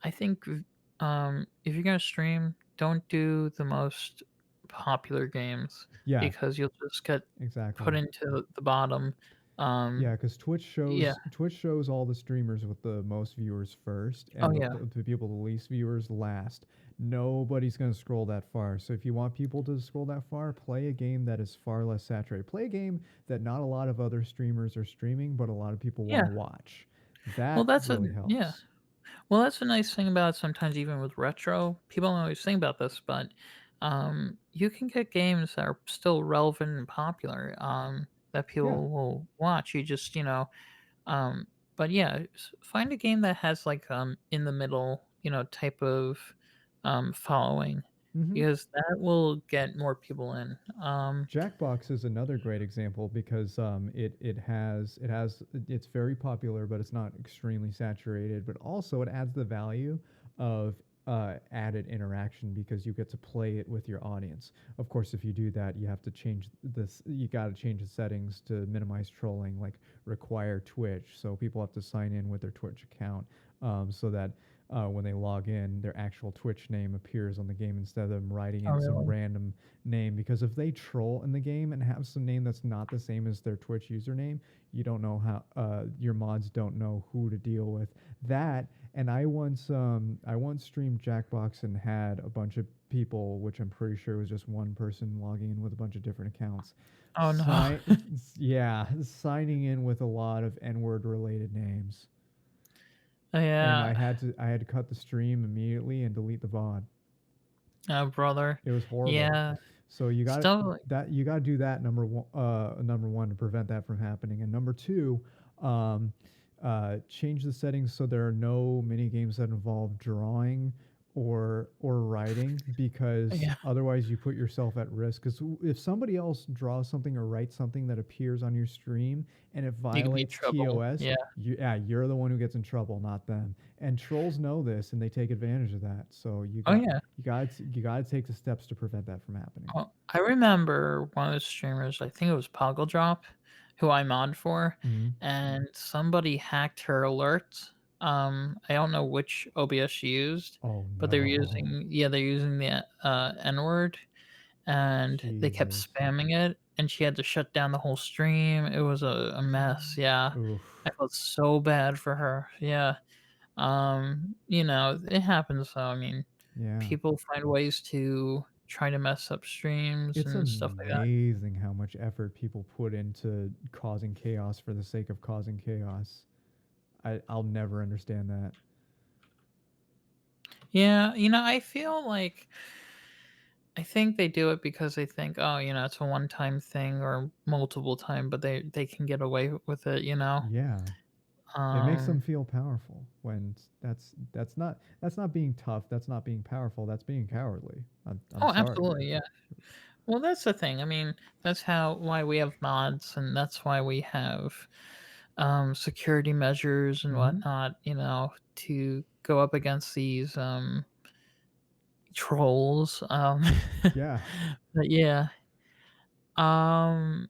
I think if you're gonna stream, don't do the most popular games Yeah, because you'll just get put exactly. into the bottom. Yeah, Um, because yeah. Twitch shows all the streamers with the most viewers first, Oh and yeah. the people with the least viewers last. Nobody's gonna scroll that far. So if you want people to scroll that far, play a game that is far less saturated. Play a game that not a lot of other streamers are streaming, but a lot of people want to Yeah. watch. Well, That really yeah. helps. Well, that's a nice thing about it sometimes even with retro. People don't always think about this, but you can get games that are still relevant and popular that Yeah. people will watch. You just, um but yeah, find a game that has like in the middle, type of following Hmm. because that will get more people in. Jackbox is another great example because it's very popular, but it's not extremely saturated. But also, it adds the value of added interaction because you get to play it with your audience. Of course, if you do that, you have to change this. You got to change the settings to minimize trolling, like require Twitch. So people have to sign in with their Twitch account, so that when they log in, their actual Twitch name appears on the game instead of them writing Oh, in some really? random name. Because if they troll in the game and have some name that's not the same as their Twitch username, you don't know how your mods don't know who to deal with. That, and I once streamed Jackbox and had a bunch of people, which I'm pretty sure was just one person logging in with a bunch of different accounts. Oh no. Sign yeah, signing in with a lot of N-word related names. And Yeah. I had to cut the stream immediately and delete the VOD. Oh, brother. It was horrible. Yeah. So Stuff like you got to do that number one to prevent that from happening, and number two, um, change the settings so there are no mini games that involve drawing or writing, because yeah, otherwise you put yourself at risk. Because if somebody else draws something or writes something that appears on your stream and it you could be in violates trouble. TOS, Yeah. you're the one who gets in trouble, not them. And trolls know this and they take advantage of that. So Oh yeah. you got to take the steps to prevent that from happening. Oh, I remember one of the streamers, I think it was Poggle Drop, who I mod for, Hmm. and somebody hacked her alerts. I don't know which OBS she used, Oh but they were no. using they're using the N word, and they kept Jesus. spamming it, and she had to shut down the whole stream. It was a mess. Yeah, Oof. I felt so bad for her. Yeah. It happens though. I mean, Yeah. people find ways to try to mess up streams It's and stuff like that. amazing how much effort people put into causing chaos for the sake of causing chaos. I'll never understand that. Yeah, I feel like I think they do it because they think, oh, it's a one-time thing or multiple time, but they can get away with it. Yeah. It makes them Um, feel powerful when that's not being tough, that's not being powerful, that's being cowardly. I'm oh, sorry. absolutely, yeah. Well, that's the thing. I mean, that's how why we have mods, and that's why we have security measures and Mhm. whatnot. To go up against these trolls. Yeah. But yeah, um,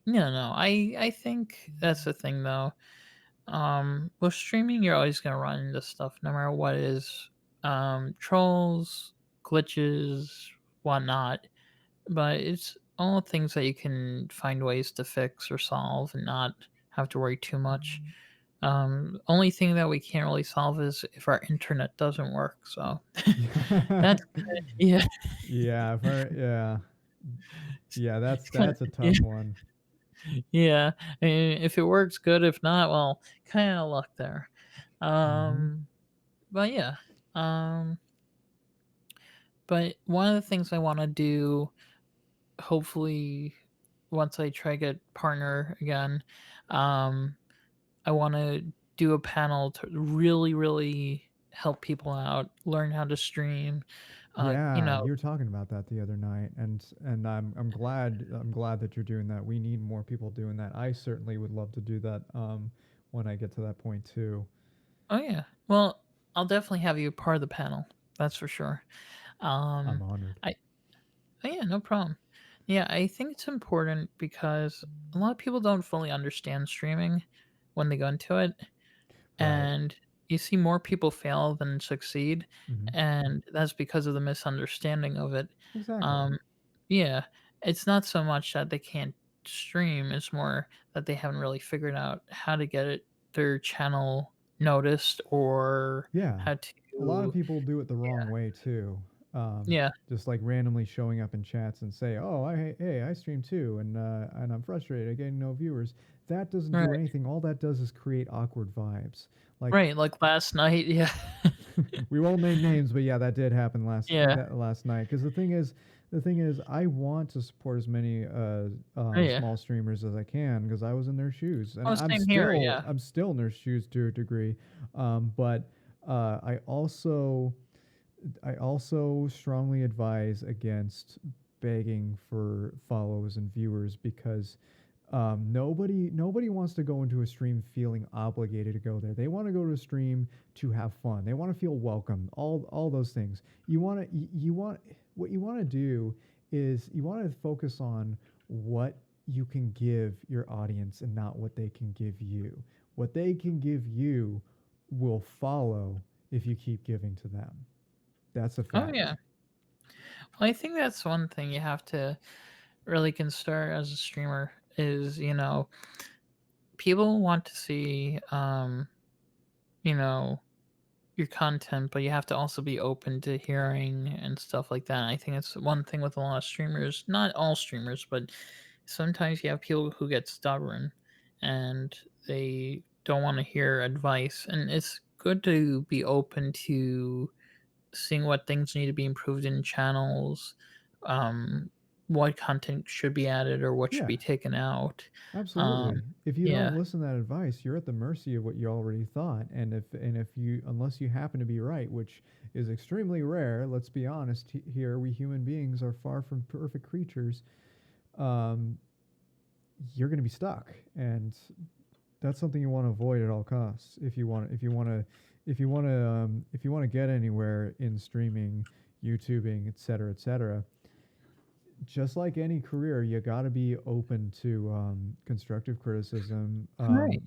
no, I think that's the thing though. With streaming, you're always gonna run into stuff, no matter what it is. Trolls, glitches, whatnot. But it's all things that you can find ways to fix or solve and not have to worry too much. Only thing that we can't really solve is if our internet doesn't work. So that's yeah, Yeah, yeah. Yeah, that's it's kind of that's a yeah, tough one. yeah. And if it works, good. If not, well, kind of luck there. Mhm. Um, but yeah. Um, but one of the things I want to do, hopefully, once I try to get partner again, um, I want to do a panel to really, really help people out, learn how to stream. Uh, you Yeah, know, you were talking about that the other night, and I'm glad that you're doing that. We need more people doing that. I certainly would love to do that when I get to that point too. oh yeah. Well, I'll definitely have you part of the panel. That's for sure. I'm Um, honored. I oh yeah, no problem. Yeah, I think it's important because a lot of people don't fully understand streaming when they go into it, Right. and you see more people fail than succeed, Hmm. and that's because of the misunderstanding of it. Exactly. Um, yeah, it's not so much that they can't stream; it's more that they haven't really figured out how to get their channel noticed or Yeah. how A lot of to. people do it the wrong way too. Yeah, Just like randomly showing up in chats and say, "Oh, I stream too, and I'm frustrated. I'm getting no viewers." That doesn't right, do anything. All that does is create awkward vibes. Like right. Like last night, yeah, we won't name names, but yeah, that did happen yeah, last night. Because the thing is, I want to support as many oh, yeah. small streamers as I can because I was in their shoes, and Oh, same here. Yeah, I'm still in their shoes to a degree. But I also strongly advise against begging for follows and viewers because Nobody wants to go into a stream feeling obligated to go there. They want to go to a stream to have fun. They want to feel welcome. All those things. You want what you want to do is you want to focus on what you can give your audience and not what they can give you. What they can give you will follow if you keep giving to them. That's a Oh fact. yeah. Well, I think that's one thing you have to really consider as a streamer is, people want to see, you know, your content, but you have to also be open to hearing and stuff like that. I think it's one thing with a lot of streamers, not all streamers, but sometimes you have people who get stubborn and they don't want to hear advice. And it's good to be open to seeing what things need to be improved in channels, um, what content should be added or what should Yeah. be taken out. Absolutely. Um, If you don't yeah. listen to that advice, you're at the mercy of what you already thought. And if you unless you happen to be right, which is extremely rare, let's be honest here, we human beings are far from perfect creatures. Um, you're going to be stuck, and that's something you want to avoid at all costs. If you want to get anywhere in streaming, YouTubing, etc., etc., just like any career, you got to be open to constructive criticism, Right.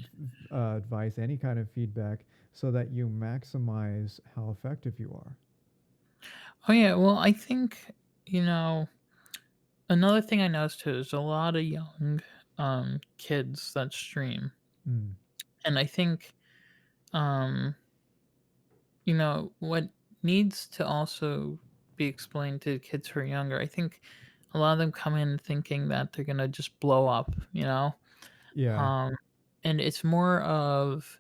advice, any kind of feedback, so that you maximize how effective you are. Oh yeah. Well, I think you know another thing I noticed too is a lot of young kids that stream, Mm. and I think um what needs to also be explained to kids who are younger. I think a lot of them come in thinking that they're gonna just blow up, Yeah, um, and it's more of,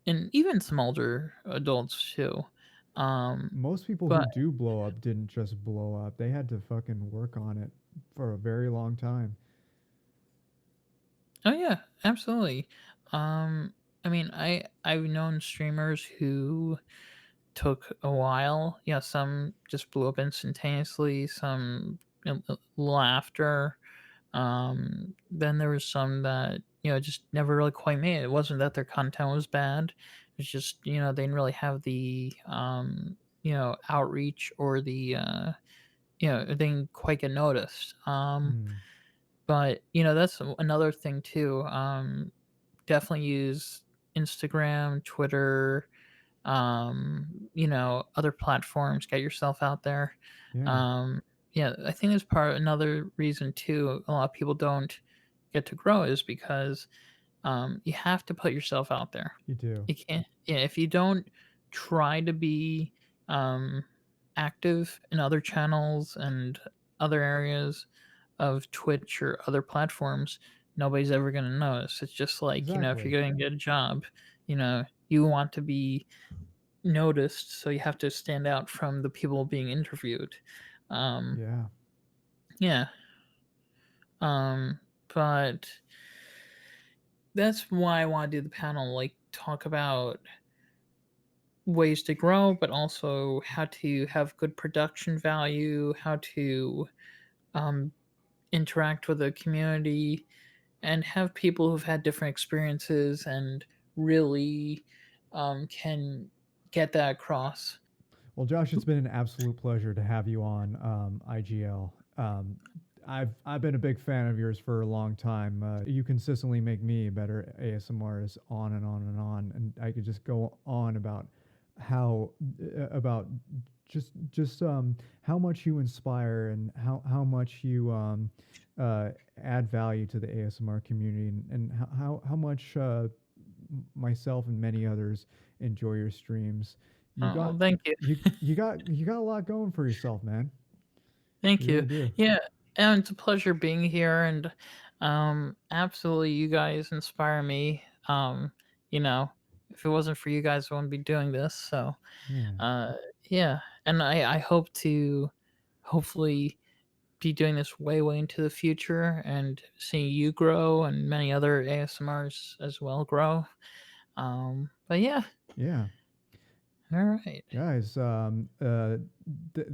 and even some older adults too. Um, most people who but do blow up didn't just blow up; they had to fucking work on it for a very long time. oh yeah, absolutely. I mean, I've known streamers who took a while. Yeah, some just blew up instantaneously. Some little after. Then there was some that just never really quite made it. It wasn't that their content was bad. It's just they didn't really have the outreach or the they didn't quite get noticed. Mm. But that's another thing too. Definitely use Instagram, Twitter, other platforms. Get yourself out there. Yeah, Um, yeah, I think it's another reason too. A lot of people don't get to grow is because you have to put yourself out there. you do. You can't. Yeah, if you don't try to be um, active in other channels and other areas of Twitch or other platforms, nobody's ever going to notice. It's just like if you're Exactly. going to get a job, you want to be noticed, so you have to stand out from the people being interviewed. Um, Yeah. yeah, um, but that's why I want to do the panel, like talk about ways to grow, but also how to have good production value, how to um, interact with the community, and have people who've had different experiences and really can get that across. Well, Josh, it's been an absolute pleasure to have you on IGL. I've been a big fan of yours for a long time. You consistently make me a better ASMR artist, on and on and on, and I could just go on about how about how much you inspire and how much you add value to the ASMR community, and how much myself and many others enjoy your streams. You Oh, got well, thank you. you got a lot going for yourself, man. Thank You you. really do. Yeah, and it's a pleasure being here, and absolutely, you guys inspire me. You know, if it wasn't for you guys, I wouldn't be doing this. So, Yeah. uh, yeah, and I hope to hopefully be doing this way, way into the future and seeing you grow and many other ASMRs as well grow. But yeah, Yeah. All right. Guys,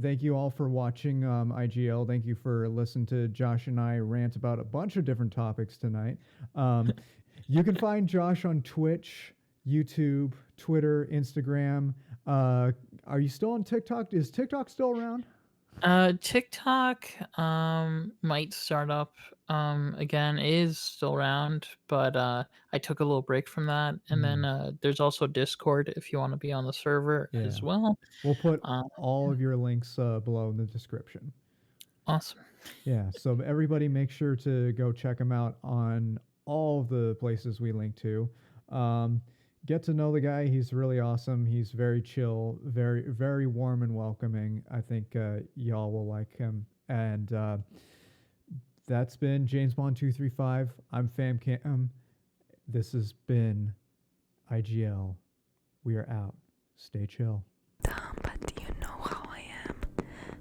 thank you all for watching IGL. Thank you for listening to Josh and I rant about a bunch of different topics tonight. You can find Josh on Twitch, YouTube, Twitter, Instagram. Are you still on TikTok? Is TikTok still around? TikTok might start up again. It is still around, but I took a little break from that. And then there's also Discord if you want to be on the server Yeah. as well. We'll put Uh, all of your links below in the description. awesome. Yeah, so everybody make sure to go check him out on all of the places we link to. Get to know the guy. He's really awesome. He's very chill, very warm and welcoming. I think y'all will like him. And that's been JamesBond235. I'm FamKam. This has been IGL. We are out. Stay chill. But you know how I am.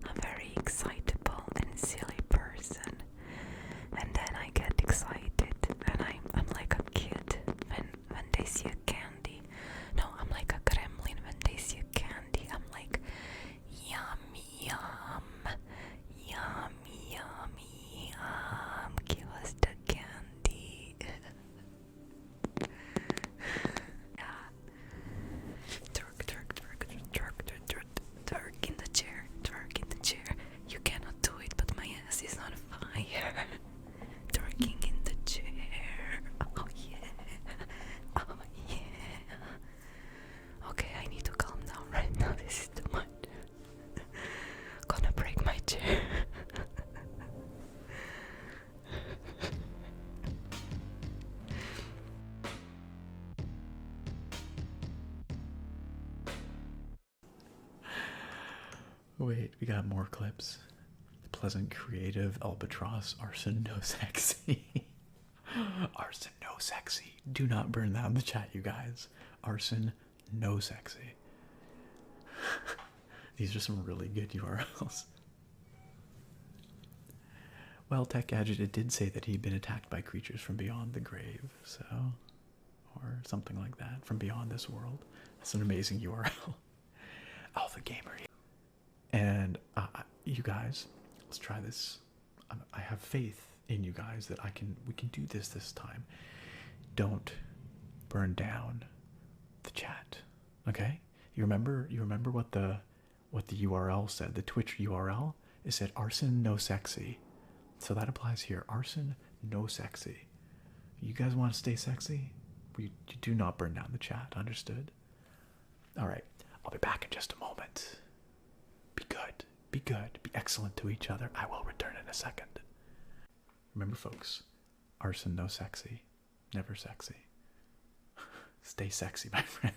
I'm very excitable and silly person. And then I get excited and I'm like a kid when they see a candy. No, I'm like a gremlin when they see a candy. I'm like, yum, yum, yum, yum, yum. Give us the candy. Yeah. Twerk, twerk, twerk, twerk, twerk, twerk, twerk in the chair, twerk in the chair. You cannot do it, but my ass is on fire. Twerking in the chair. Oh yeah. Oh yeah. Okay, I need to calm down right now. This is too much. Gonna break my chair. Wait, we got more clips. Pleasant, creative, albatross, arson, no sexy. Arson, no sexy. Do not burn that in the chat, you guys. Arson, no sexy. These are some really good URLs. Well, Tech Gadget, it did say that he'd been attacked by creatures from beyond the grave, so... or something like that, from beyond this world. That's an amazing URL. Alpha Gamer. And you guys, let's try this. I have faith in you guys that we can do this time. Don't burn down the chat, okay? You remember what the URL said, the Twitch URL? It said arson no sexy. So that applies here. Arson no sexy. You guys want to stay sexy? You do not burn down the chat, understood? All right, I'll be back in just a moment. Be good, be excellent to each other. I will return in a second. Remember, folks, arson no sexy, never sexy. Stay sexy, my friend.